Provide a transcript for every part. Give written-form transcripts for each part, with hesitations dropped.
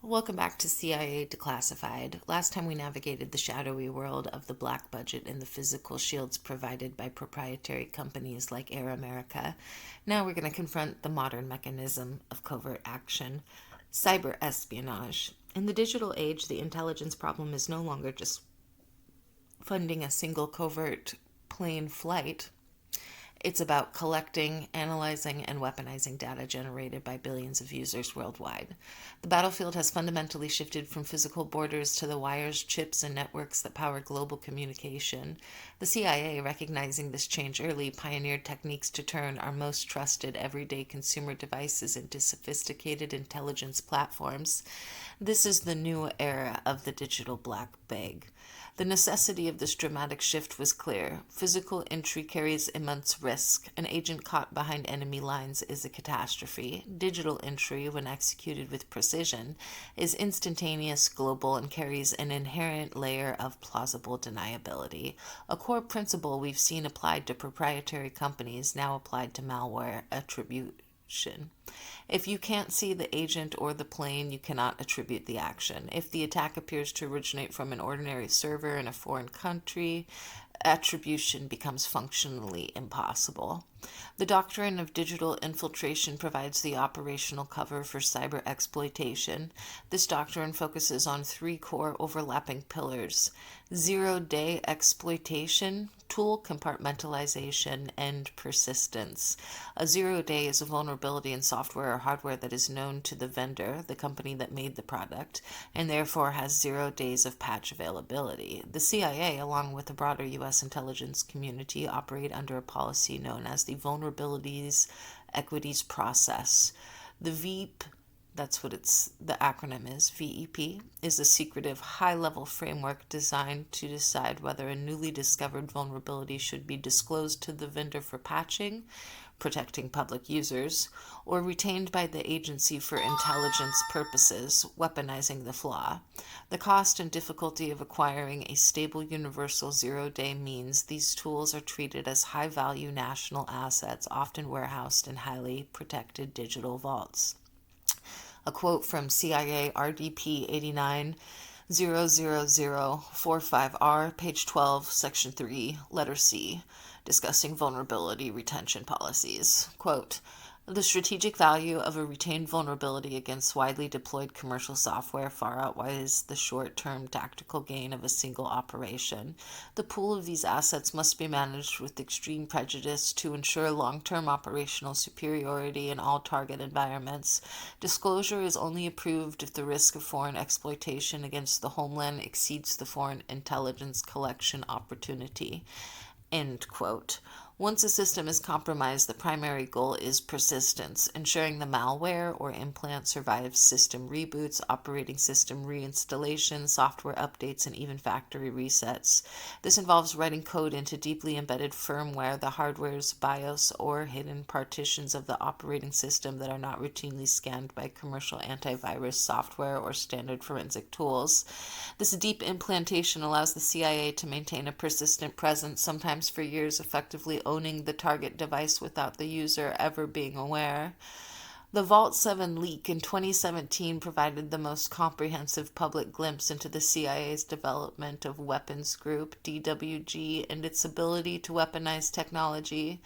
Welcome back to CIA Declassified. Last time we navigated the shadowy world of the black budget and the physical shields provided by proprietary companies like Air America. Now we're going to confront the modern mechanism of covert action, cyber espionage. In the digital age, the intelligence problem is no longer just funding a single covert plane flight. It's about collecting, analyzing, and weaponizing data generated by billions of users worldwide. The battlefield has fundamentally shifted from physical borders to the wires, chips, and networks that power global communication. The CIA, recognizing this change early, pioneered techniques to turn our most trusted everyday consumer devices into sophisticated intelligence platforms. This is the new era of the digital black bag. The necessity of this dramatic shift was clear. Physical entry carries immense risk. An agent caught behind enemy lines is a catastrophe. Digital entry, when executed with precision, is instantaneous, global, and carries an inherent layer of plausible deniability. A core principle we've seen applied to proprietary companies, now applied to malware attribution. If you can't see the agent or the plane, you cannot attribute the action. If the attack appears to originate from an ordinary server in a foreign country, attribution becomes functionally impossible. The doctrine of digital infiltration provides the operational cover for cyber exploitation. This doctrine focuses on three core overlapping pillars: zero-day exploitation, tool compartmentalization, and persistence. A zero-day is a vulnerability in software or hardware that is known to the vendor, the company that made the product, and therefore has 0 days of patch availability. The CIA, along with the broader U.S. intelligence community, operate under a policy known as the Vulnerabilities Equities Process. The VEEP, that's what the acronym is, VEP, is a secretive high-level framework designed to decide whether a newly discovered vulnerability should be disclosed to the vendor for patching, protecting public users, or retained by the agency for intelligence purposes, weaponizing the flaw. The cost and difficulty of acquiring a stable universal zero-day means these tools are treated as high-value national assets, often warehoused in highly protected digital vaults. A quote from CIA RDP 89-00045R, page 12, section 3, letter C, discussing vulnerability retention policies. Quote, "The strategic value of a retained vulnerability against widely deployed commercial software far outweighs the short-term tactical gain of a single operation. The pool of these assets must be managed with extreme prejudice to ensure long-term operational superiority in all target environments. Disclosure is only approved if the risk of foreign exploitation against the homeland exceeds the foreign intelligence collection opportunity." End quote. Once a system is compromised, the primary goal is persistence, ensuring the malware or implant survives system reboots, operating system reinstallation, software updates, and even factory resets. This involves writing code into deeply embedded firmware, the hardware's BIOS, or hidden partitions of the operating system that are not routinely scanned by commercial antivirus software or standard forensic tools. This deep implantation allows the CIA to maintain a persistent presence, sometimes for years, effectively owning the target device without the user ever being aware. The Vault 7 leak in 2017 provided the most comprehensive public glimpse into the CIA's development of Weapons Group, DWG, and its ability to weaponize technology.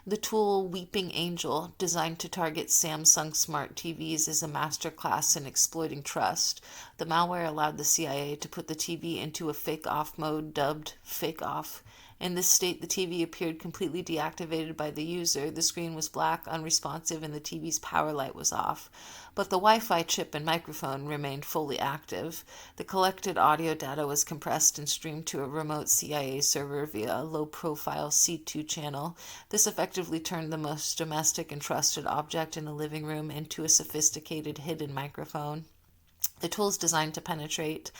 The tool Weeping Angel, designed to target Samsung smart TVs, is a masterclass in exploiting trust. The malware allowed the CIA to put the TV into a fake-off mode dubbed Fake Off. In this state, the TV appeared completely deactivated by the user. The screen was black, unresponsive, and the TV's power light was off. But the Wi-Fi chip and microphone remained fully active. The collected audio data was compressed and streamed to a remote CIA server via a low-profile C2 channel. This effectively turned the most domestic and trusted object in a living room into a sophisticated hidden microphone. The tool is designed to penetrate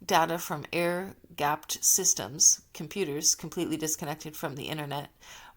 data from air-gapped systems, computers completely disconnected from the internet,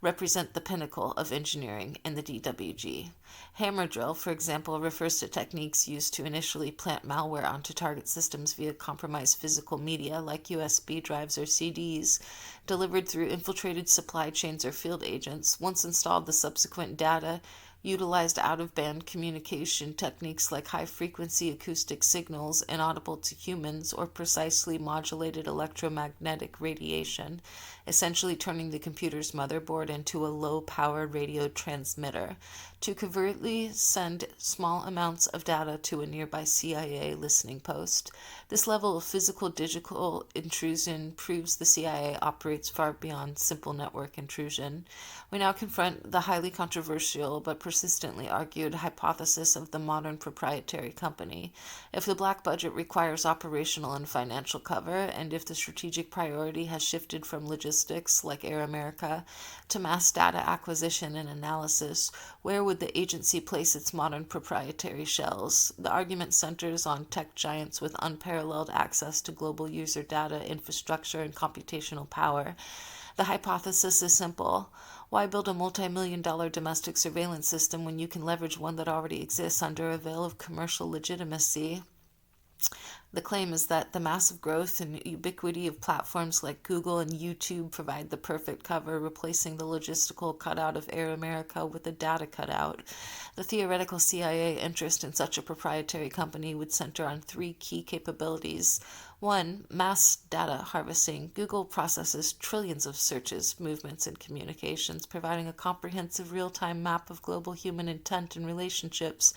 represent the pinnacle of engineering in the DWG. Hammer drill, for example, refers to techniques used to initially plant malware onto target systems via compromised physical media like USB drives or CDs, delivered through infiltrated supply chains or field agents. Once installed, the subsequent data utilized out-of-band communication techniques like high-frequency acoustic signals inaudible to humans or precisely modulated electromagnetic radiation, essentially turning the computer's motherboard into a low-powered radio transmitter to covertly send small amounts of data to a nearby CIA listening post. This level of physical digital intrusion proves the CIA operates far beyond simple network intrusion. We now confront the highly controversial but persistently argued hypothesis of the modern proprietary company. If the black budget requires operational and financial cover, and if the strategic priority has shifted from logistics, like Air America, to mass data acquisition and analysis, where would the agency place its modern proprietary shells? The argument centers on tech giants with unparalleled access to global user data, infrastructure, and computational power. The hypothesis is simple. Why build a multi-million-dollar domestic surveillance system when you can leverage one that already exists under a veil of commercial legitimacy? The claim is that the massive growth and ubiquity of platforms like Google and YouTube provide the perfect cover, replacing the logistical cutout of Air America with a data cutout. The theoretical CIA interest in such a proprietary company would center on three key capabilities. 1. Mass data harvesting. Google processes trillions of searches, movements, and communications, providing a comprehensive real-time map of global human intent and relationships.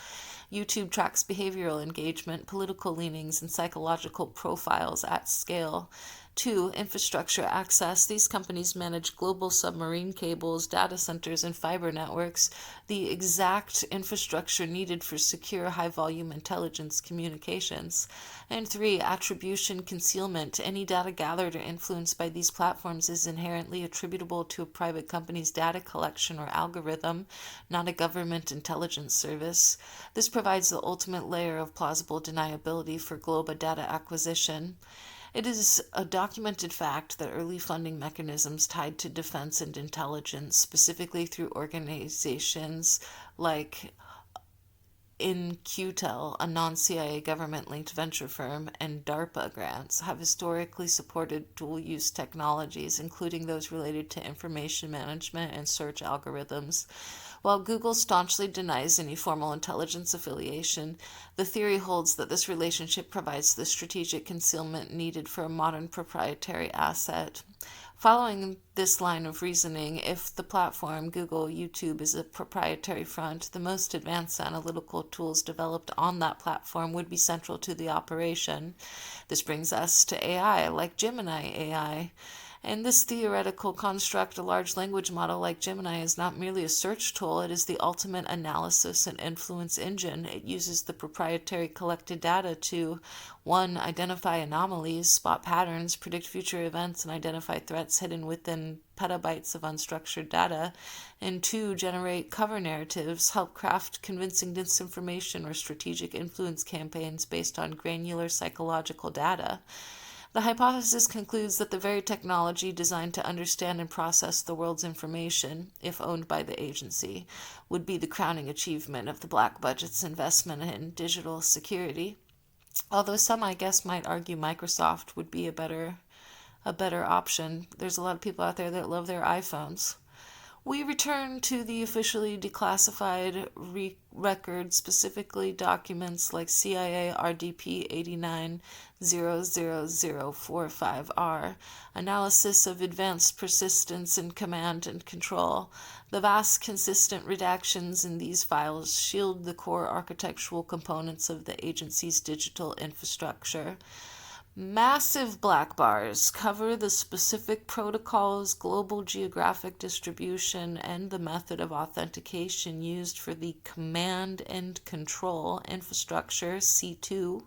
YouTube tracks behavioral engagement, political leanings, and psychological profiles at scale. 2. Infrastructure access. These companies manage global submarine cables, data centers, and fiber networks, the exact infrastructure needed for secure, high-volume intelligence communications. And 3. Attribution concealment. Any data gathered or influenced by these platforms is inherently attributable to a private company's data collection or algorithm, not a government intelligence service. This provides the ultimate layer of plausible deniability for global data acquisition. It is a documented fact that early funding mechanisms tied to defense and intelligence, specifically through organizations like InQtel, a non-CIA government-linked venture firm, and DARPA grants, have historically supported dual-use technologies, including those related to information management and search algorithms. While Google staunchly denies any formal intelligence affiliation, the theory holds that this relationship provides the strategic concealment needed for a modern proprietary asset. Following this line of reasoning, if the platform, Google, YouTube, is a proprietary front, the most advanced analytical tools developed on that platform would be central to the operation. This brings us to AI, like Gemini AI. In this theoretical construct, a large language model like Gemini is not merely a search tool, it is the ultimate analysis and influence engine. It uses the proprietary collected data to 1. Identify anomalies, spot patterns, predict future events, and identify threats hidden within petabytes of unstructured data, and 2. Generate cover narratives, help craft convincing disinformation or strategic influence campaigns based on granular psychological data. The hypothesis concludes that the very technology designed to understand and process the world's information, if owned by the agency, would be the crowning achievement of the black budget's investment in digital security. Although some, I guess, might argue Microsoft would be a better option. There's a lot of people out there that love their iPhones. We return to the officially declassified records, specifically documents like CIA RDP 89-00045R, analysis of advanced persistence in command and control. The vast consistent redactions in these files shield the core architectural components of the agency's digital infrastructure. Massive black bars cover the specific protocols, global geographic distribution, and the method of authentication used for the command and control infrastructure, C2.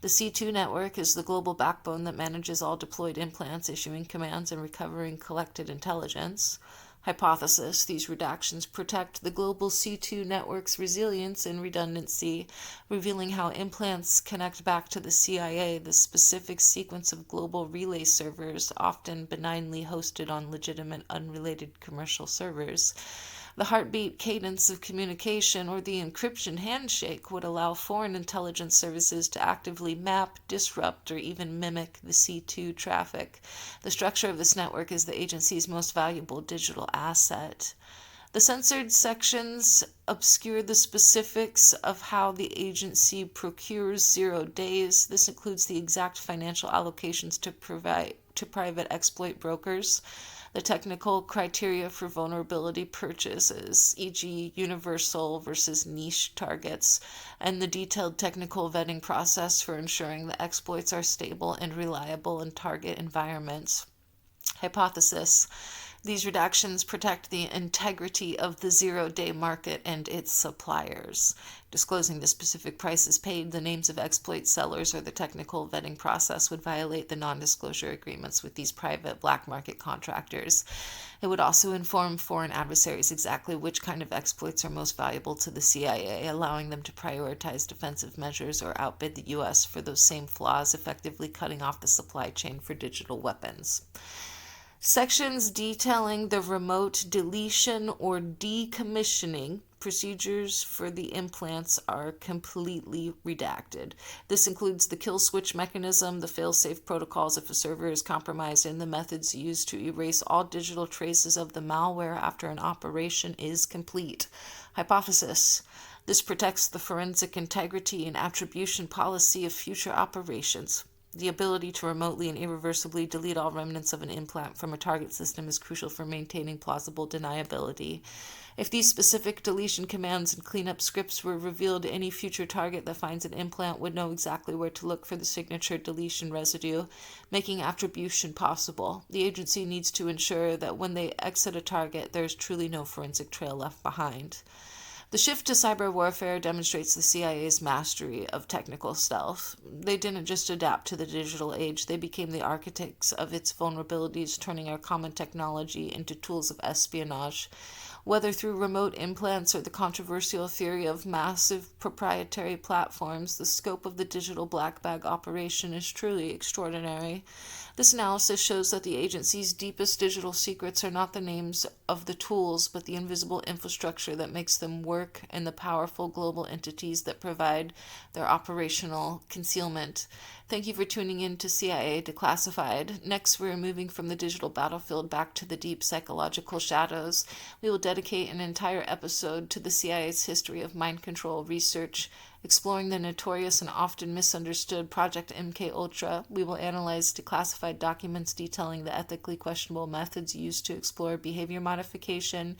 The C2 network is the global backbone that manages all deployed implants, issuing commands and recovering collected intelligence. Hypothesis: these redactions protect the global C2 network's resilience and redundancy, revealing how implants connect back to the CIA, the specific sequence of global relay servers, often benignly hosted on legitimate, unrelated commercial servers. The heartbeat cadence of communication, or the encryption handshake, would allow foreign intelligence services to actively map, disrupt, or even mimic the C2 traffic. The structure of this network is the agency's most valuable digital asset. The censored sections obscure the specifics of how the agency procures 0 days. This includes the exact financial allocations to private exploit brokers, the technical criteria for vulnerability purchases, e.g., universal versus niche targets, and the detailed technical vetting process for ensuring the exploits are stable and reliable in target environments. Hypothesis: these redactions protect the integrity of the 0 day market and its suppliers. Disclosing the specific prices paid, the names of exploit sellers, or the technical vetting process would violate the non-disclosure agreements with these private black market contractors. It would also inform foreign adversaries exactly which kind of exploits are most valuable to the CIA, allowing them to prioritize defensive measures or outbid the U.S. for those same flaws, effectively cutting off the supply chain for digital weapons. Sections detailing the remote deletion or decommissioning procedures for the implants are completely redacted. This includes the kill switch mechanism, the fail-safe protocols if a server is compromised, and the methods used to erase all digital traces of the malware after an operation is complete. Hypothesis: this protects the forensic integrity and attribution policy of future operations. The ability to remotely and irreversibly delete all remnants of an implant from a target system is crucial for maintaining plausible deniability. If these specific deletion commands and cleanup scripts were revealed, any future target that finds an implant would know exactly where to look for the signature deletion residue, making attribution possible. The agency needs to ensure that when they exit a target, there is truly no forensic trail left behind. The shift to cyber warfare demonstrates the CIA's mastery of technical stealth. They didn't just adapt to the digital age, they became the architects of its vulnerabilities, turning our common technology into tools of espionage. Whether through remote implants or the controversial theory of massive proprietary platforms, the scope of the digital black bag operation is truly extraordinary. This analysis shows that the agency's deepest digital secrets are not the names of the tools, but the invisible infrastructure that makes them work and the powerful global entities that provide their operational concealment. Thank you for tuning in to CIA Declassified. Next, we're moving from the digital battlefield back to the deep psychological shadows. We will dedicate an entire episode to the CIA's history of mind control research, exploring the notorious and often misunderstood Project MKUltra. We will analyze declassified documents detailing the ethically questionable methods used to explore behavior modification,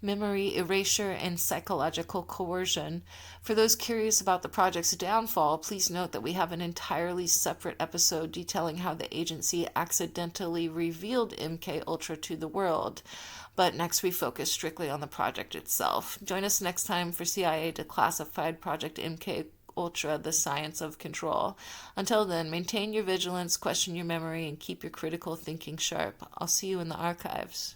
memory erasure, and psychological coercion. For those curious about the project's downfall, please note that we have an entirely separate episode detailing how the agency accidentally revealed MKUltra to the world. But next we focus strictly on the project itself. Join us next time for CIA Declassified Project MKUltra, the Science of Control. Until then, maintain your vigilance, question your memory, and keep your critical thinking sharp. I'll see you in the archives.